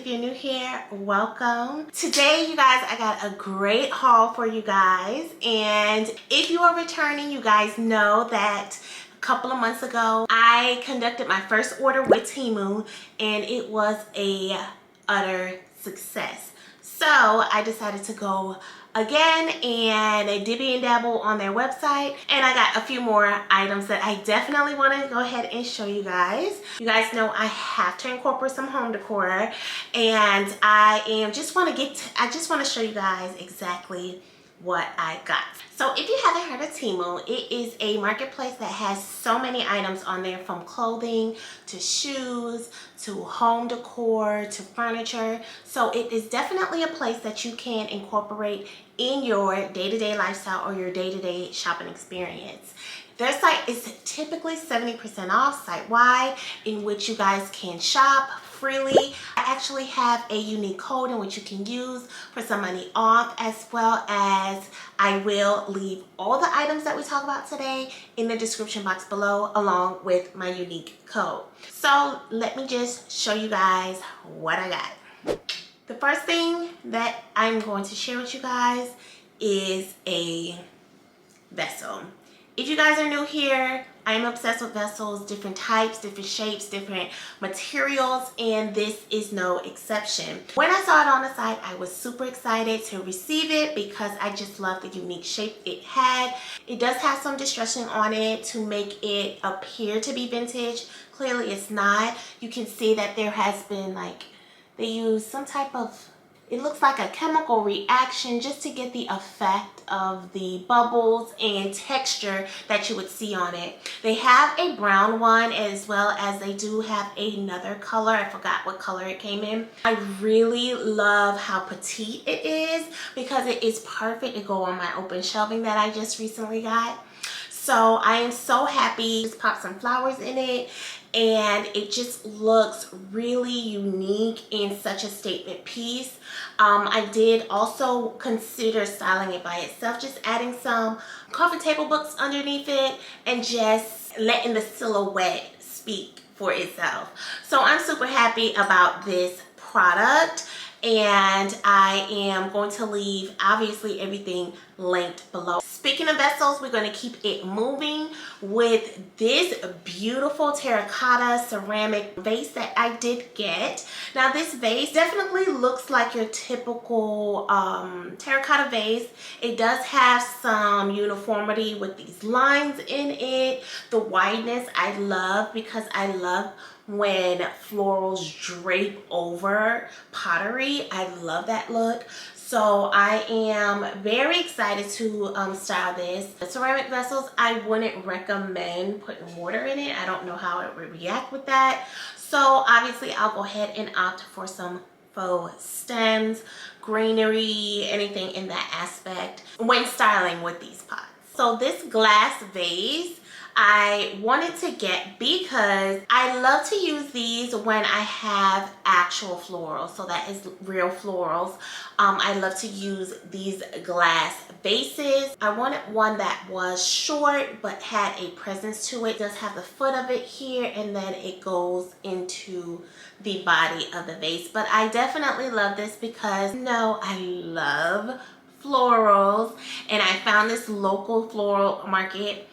If you're new here, welcome. Today, you guys, I got a great haul for you guys. And if you are returning, you guys know that a couple of months ago, I conducted my first order with Temu, and it was a utter success. So I decided to go again and dibby and dabble on their website, and I got a few more items that I definitely want to go ahead and show you guys. You guys know I have to incorporate some home decor, and I just want to show you guys exactly what I got. So if you haven't heard of Temu, it is a marketplace that has so many items on there, from clothing to shoes to home decor to furniture. So it is definitely a place that you can incorporate in your day-to-day lifestyle or your day-to-day shopping experience. Their site is typically 70% off site-wide, in which you guys can shop freely. I actually have a unique code in which you can use for some money off, as well as I will leave all the items that we talk about today in the description box below, along with my unique code. So let me just show you guys what I got. The first thing that I'm going to share with you guys is a vessel. If you guys are new here, I'm obsessed with vessels, different types, different shapes, different materials, and this is no exception. When I saw it on the site, I was super excited to receive it because I just love the unique shape it had. It does have some distressing on it to make it appear to be vintage. Clearly it's not. You can see that there has been, they use some type of, it looks like a chemical reaction just to get the effect of the bubbles and texture that you would see on it. They have a brown one, as well as they do have another color. I forgot what color it came in. I really love how petite it is because it is perfect to go on my open shelving that I just recently got. So I am so happy. Just pop some flowers in it, and it just looks really unique and such a statement piece. I did also consider styling it by itself, just adding some coffee table books underneath it and just letting the silhouette speak for itself. So I'm super happy about this product, and I am going to leave obviously everything linked below. Speaking of vessels, we're going to keep it moving with this beautiful terracotta ceramic vase that I did get. Now this vase definitely looks like your typical terracotta vase. It does have some uniformity with these lines in it. The wideness I love, because I love when florals drape over pottery. I love that look. So I am very excited to style this. The ceramic vessels, I wouldn't recommend putting water in it. I don't know how it would react with that. So obviously I'll go ahead and opt for some faux stems, greenery, anything in that aspect when styling with these pots. So this glass vase I wanted to get because I love to use these when I have actual florals. So that is real florals. I love to use these glass vases. I wanted one that was short but had a presence to it. It does have the foot of it here, and then it goes into the body of the vase. But I definitely love this because, no, I love florals, and I found this local floral market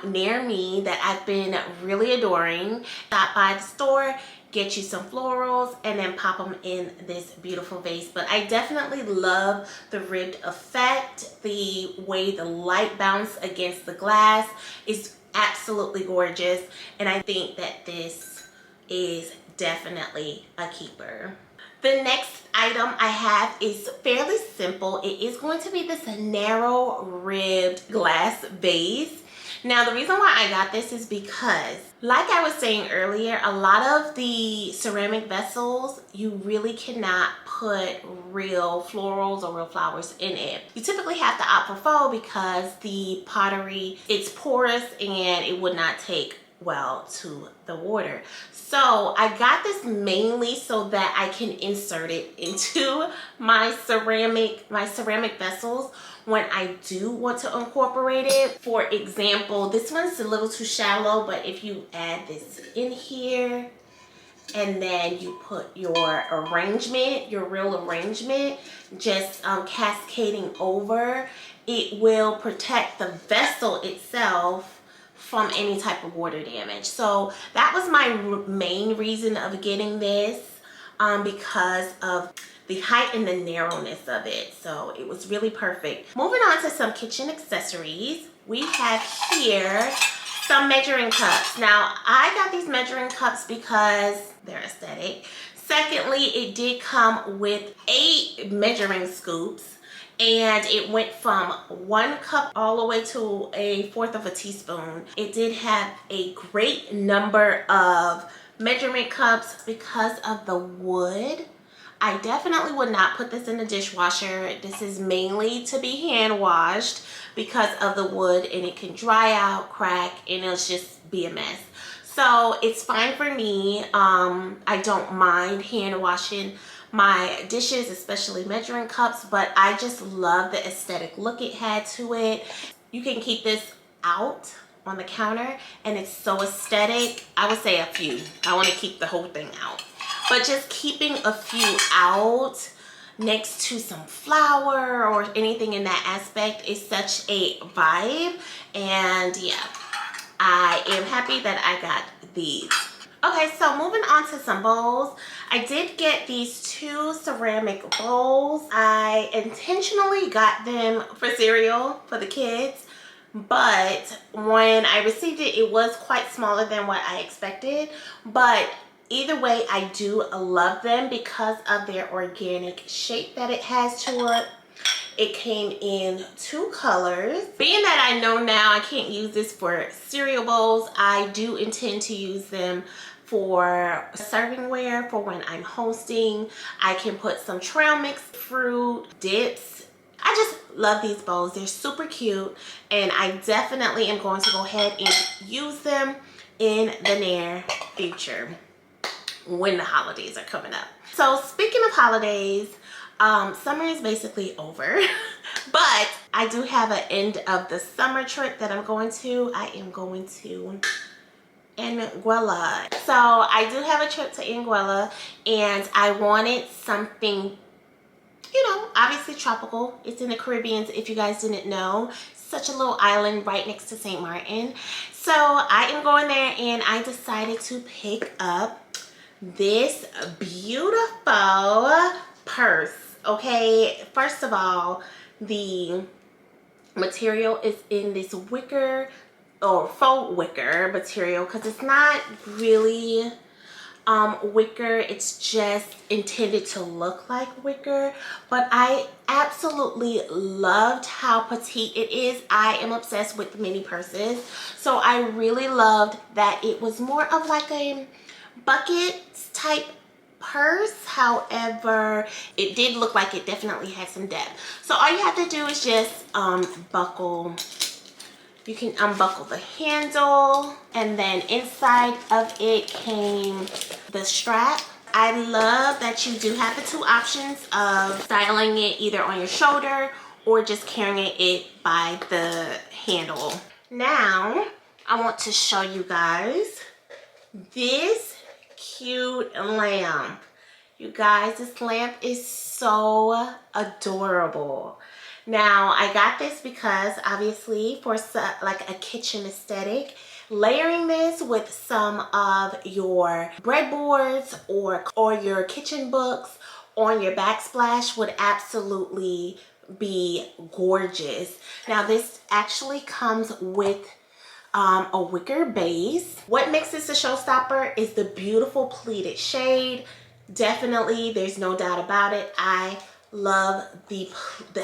near me that I've been really adoring. Stop by the store, get you some florals, and then pop them in this beautiful vase. But I definitely love the ribbed effect. The way the light bounces against the glass is absolutely gorgeous, and I think that this is definitely a keeper. The next item I have is fairly simple. It is going to be this narrow ribbed glass vase. Now the reason why I got this is because, like I was saying earlier, a lot of the ceramic vessels, you really cannot put real florals or real flowers in it. You typically have to opt for faux because the pottery, it's porous and it would not take well to the water. So I got this mainly so that I can insert it into my ceramic vessels when I do want to incorporate it. For example, this one's a little too shallow, but if you add this in here, and then you put your arrangement, your real arrangement, just cascading over. It will protect the vessel itself from any type of water damage. So that was my main reason of getting this, because of the height and the narrowness of it. So it was really perfect. Moving on to some kitchen accessories, we have here some measuring cups. Now, I got these measuring cups because they're aesthetic. Secondly, it did come with 8 measuring scoops, and it went from 1 cup all the way to 1/4 of a teaspoon. It did have a great number of measurement cups because of the wood. I definitely would not put this in the dishwasher. This is mainly to be hand washed because of the wood, and it can dry out, crack, and it'll just be a mess. So it's fine for me. I don't mind hand washing my dishes, especially measuring cups, but I just love the aesthetic look it had to it. You can keep this out on the counter and it's so aesthetic. I would say a few. I want to keep the whole thing out, but just keeping a few out next to some flour or anything in that aspect is such a vibe. And yeah, I am happy that I got these. Okay, so moving on to some bowls. I did get these 2 ceramic bowls. I intentionally got them for cereal for the kids, but when I received it, it was quite smaller than what I expected. But either way, I do love them because of their organic shape that it has to it. It came in 2 colors. Being that I know now I can't use this for cereal bowls, I do intend to use them for servingware for when I'm hosting. I can put some trail mix, fruit, dips. I just love these bowls. They're super cute, and I definitely am going to go ahead and use them in the near future when the holidays are coming up. So speaking of holidays, summer is basically over, but I do have an end of the summer trip that I'm going to. I am going to Anguilla. So I do have a trip to Anguilla, and I wanted something, you know, obviously tropical. It's in the Caribbean, if you guys didn't know. Such a little island right next to St. Martin. So I am going there, and I decided to pick up this beautiful purse. Okay, first of all, the material is in this wicker or faux wicker material, because it's not really wicker, it's just intended to look like wicker. But I absolutely loved how petite it is. I am obsessed with mini purses, so I really loved that it was more of like a bucket type purse. However, it did look like it definitely had some depth. So all you have to do is just buckle. You can unbuckle the handle, and then inside of it came the strap. I love that you do have the 2 options of styling it either on your shoulder or just carrying it by the handle. Now, I want to show you guys this cute lamp. You guys, this lamp is so adorable. Now, I got this because obviously for like a kitchen aesthetic, layering this with some of your breadboards or your kitchen books on your backsplash would absolutely be gorgeous. Now, this actually comes with a wicker base. What makes this a showstopper is the beautiful pleated shade. Definitely, there's no doubt about it. I love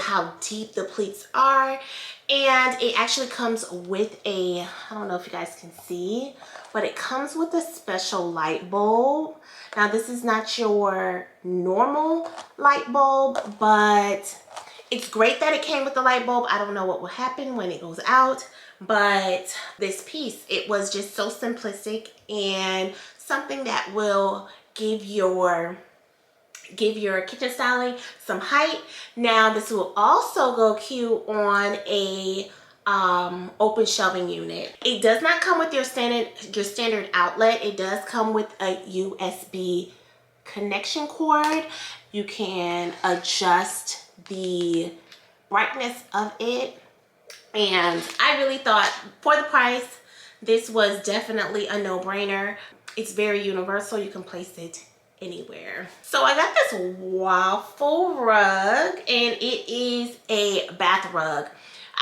how deep the pleats are, and it actually comes with a, I don't know if you guys can see, but it comes with a special light bulb. Now, this is not your normal light bulb, but it's great that it came with the light bulb. I don't know what will happen when it goes out, but this piece, it was just so simplistic and something that will give your kitchen styling some height. Now, this will also go cute on a open shelving unit. It does not come with your standard outlet. It does come with a USB connection cord. You can adjust the brightness of it, and I really thought for the price this was definitely a no-brainer. It's very universal. You can place it anywhere. So I got this Waffle rug, and it is a bath rug.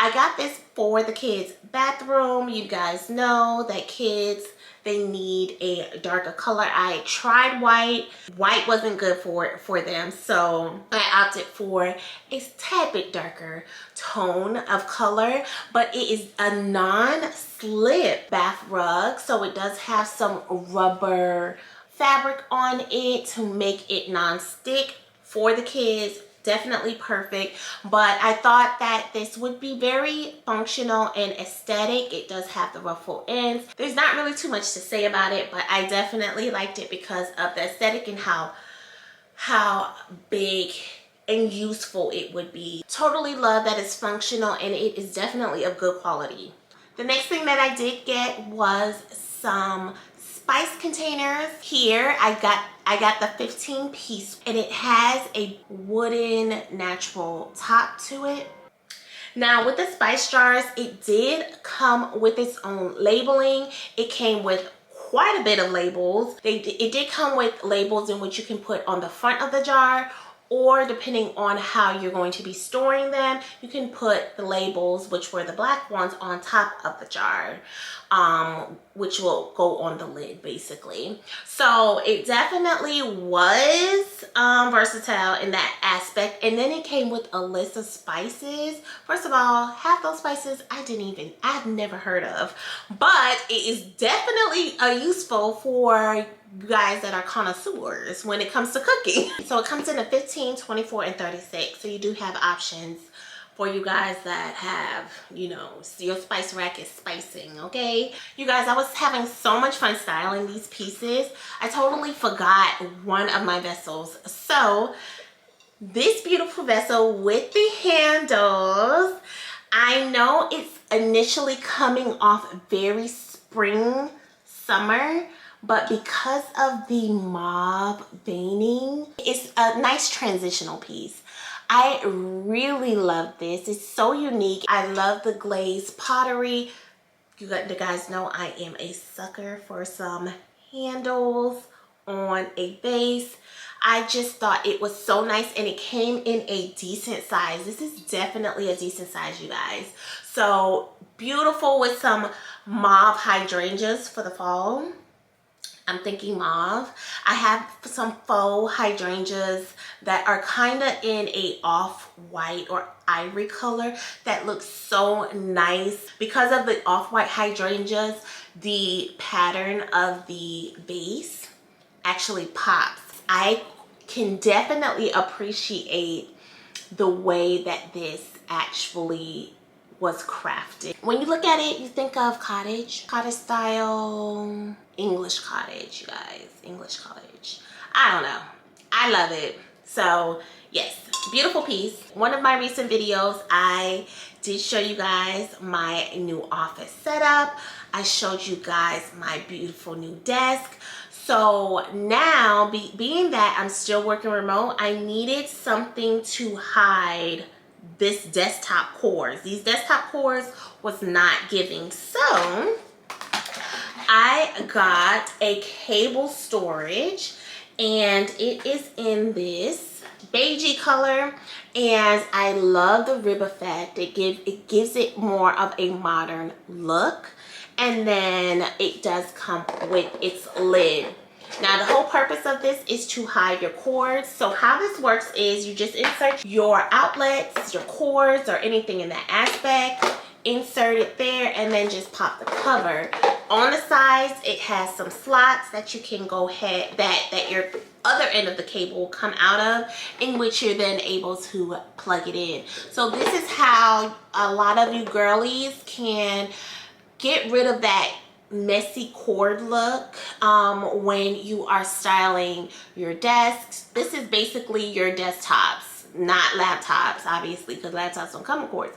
I got this for the kids' bathroom. You guys know that kids, they need a darker color. I tried white. White wasn't good for them, so I opted for a tad bit darker tone of color, but it is a non-slip bath rug, so it does have some rubber fabric on it to make it non-stick for the kids. Definitely perfect, but I thought that this would be very functional and aesthetic. It does have the ruffle ends. There's not really too much to say about it, but I definitely liked it because of the aesthetic and how big and useful it would be. Totally love that it's functional, and it is definitely of good quality. The next thing that I did get was some spice containers. Here I got the 15-piece, and it has a wooden natural top to it. Now with the spice jars, it did come with its own labeling. It came with quite a bit of labels. It did come with labels in which you can put on the front of the jar, or depending on how you're going to be storing them, you can put the labels, which were the black ones, on top of the jar, which will go on the lid basically. So it definitely was versatile in that aspect. And then it came with a list of spices. First of all, half those spices I've never heard of, but it is definitely useful for you guys that are connoisseurs when it comes to cooking. So it comes in a 15, 24, and 36. So you do have options for you guys that have, you know, your spice rack is spicing, okay? You guys, I was having so much fun styling these pieces. I totally forgot one of my vessels. So this beautiful vessel with the handles, I know it's initially coming off very spring, summer, but because of the mauve veining, it's a nice transitional piece. I really love this. It's so unique. I love the glazed pottery. You guys know I am a sucker for some handles on a vase. I just thought it was so nice, and it came in a decent size. This is definitely a decent size, you guys. So beautiful with some mauve hydrangeas for the fall. I'm thinking mauve. I have some faux hydrangeas that are kind of in a off-white or ivory color that looks so nice. Because of the off-white hydrangeas, the pattern of the base actually pops. I can definitely appreciate the way that this actually was crafted. When you look at it, you think of cottage style, English cottage, you guys, English cottage. I don't know. I love it. So yes, beautiful piece. One of my recent videos, I did show you guys my new office setup. I showed you guys my beautiful new desk. So now, being that I'm still working remote, I needed something to hide this desktop cores. These desktop cores was not giving. So I got a cable storage, and it is in this beigey color, and I love the rib effect. It gives it more of a modern look, and then it does come with its lid. Now the whole purpose of this is to hide your cords. So how this works is you just insert your outlets, your cords, or anything in that aspect, insert it there, and then just pop the cover. On the sides, it has some slots that you can go ahead, that your other end of the cable will come out of, in which you're then able to plug it in. So this is how a lot of you girlies can get rid of that messy cord look when you are styling your desks. This is basically your desktops. not laptops, obviously, because laptops don't come with cords.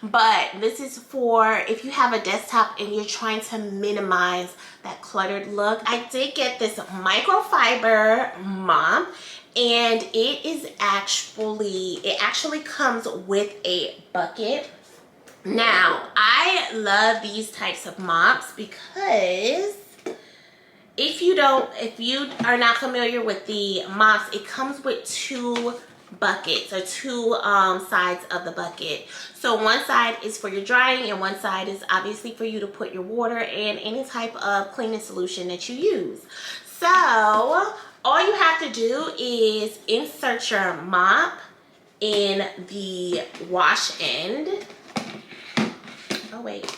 But this is for if you have a desktop and you're trying to minimize that cluttered look. I did get this microfiber mop, and it actually comes with a bucket. Now, I love these types of mops because if you are not familiar with the mops, it comes with two buckets, or two sides of the bucket. So one side is for your drying and one side is obviously for you to put your water and any type of cleaning solution that you use. So all you have to do is insert your mop in the wash end. Oh wait.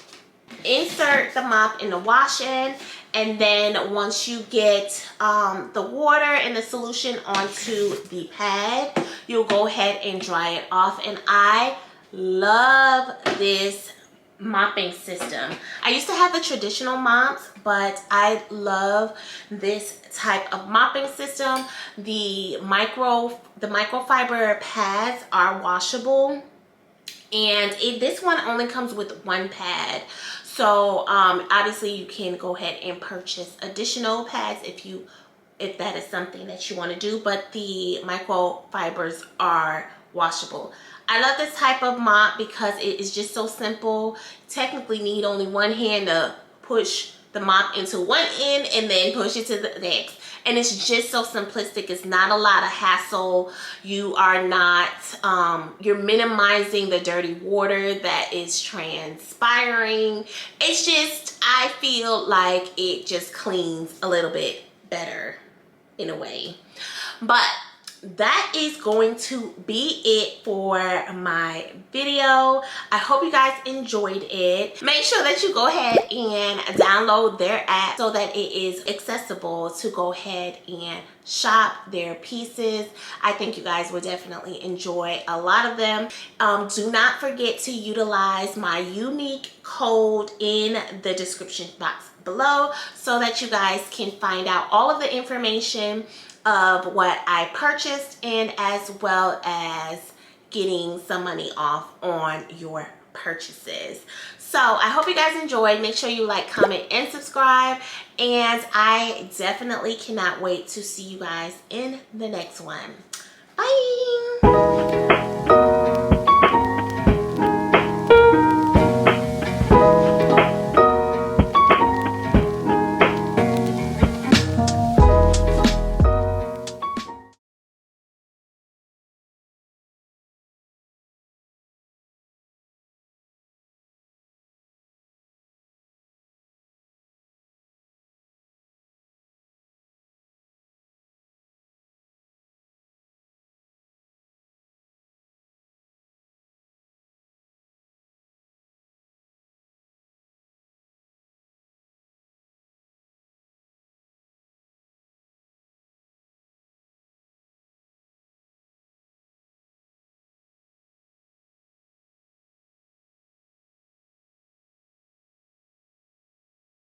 Insert the mop in the wash end, and then once you get the water and the solution onto the pad, you'll go ahead and dry it off. And I love this mopping system. I used to have the traditional mops, but I love this type of mopping system. The microfiber pads are washable, and this one only comes with one pad. So obviously you can go ahead and purchase additional pads if that is something that you want to do, but the microfibers are washable. I love this type of mop because it is just so simple. Technically need only one hand to push the mop into one end and then push it to the next. And it's just so simplistic. It's not a lot of hassle. You are not, you're minimizing the dirty water that is transpiring. It's just, I feel like it just cleans a little bit better in a way. But that is going to be it for my video. I hope you guys enjoyed it. Make sure that you go ahead and download their app so that it is accessible to go ahead and shop their pieces. I think you guys will definitely enjoy a lot of them. Do not forget to utilize my unique code in the description box below so that you guys can find out all of the information of what I purchased, and as well as getting some money off on your purchases. So I hope you guys enjoyed. Make sure you like, comment, and subscribe, and I definitely cannot wait to see you guys in the next one. Bye.